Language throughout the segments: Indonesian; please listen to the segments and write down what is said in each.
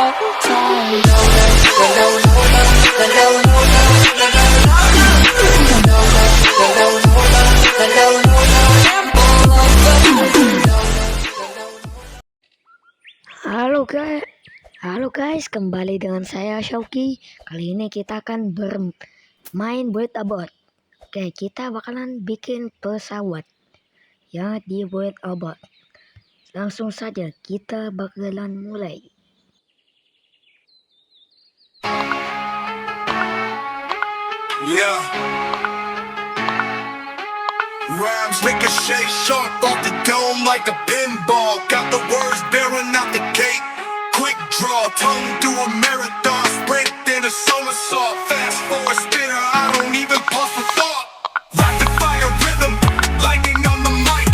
Halo guys, kembali dengan saya Shauki. Kali ini kita akan bermain buat abot. Oke, kita bakalan bikin pesawat ya di buat abot. Langsung saja kita bakalan mulai. Yeah. Rhymes ricochet sharp off the dome like a pinball. Got the words bearing out the gate. Quick draw, tongue do a marathon. Sprint then a somersault. Fast forward spinner, I don't even pause for thought. Rapid fire rhythm, lightning on the mic.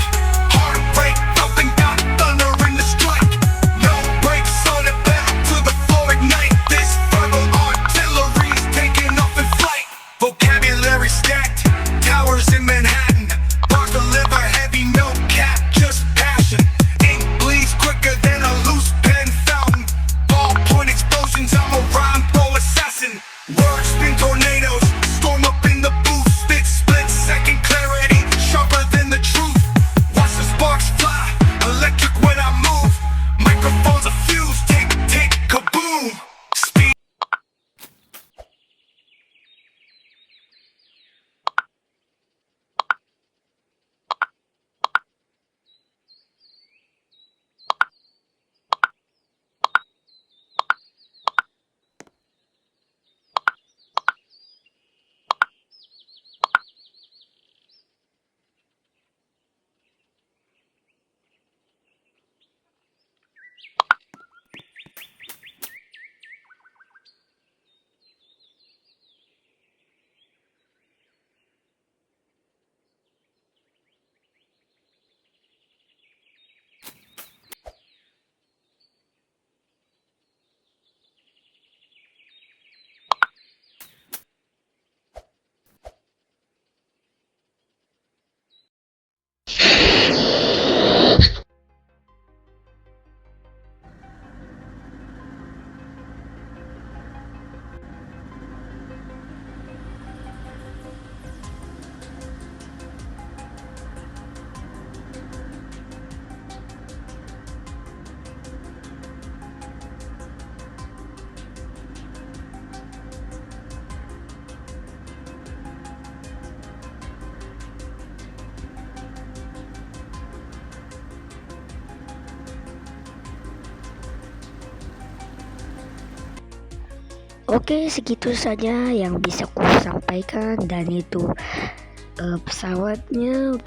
Heartbreak, thumping, got thunder in the strike. No brakes on it, back to the floor, ignite. This verbal artillery's taking off in flight. Vocabulary stacked, towers in Manhattan. Bars deliver heavy, no cap, just passion. Ink bleeds quicker than a loose pen fountain. Ballpoint explosions, I'm a rhyme pro assassin. Words spin tornadoes, storm up in the booth. Split second clarity, sharper than the truth. Watch the sparks fly, electric when I move. Microphones a fuse, tick, tick, kaboom. Speed. Oke, segitu saja yang bisa ku sampaikan, dan itu pesawatnya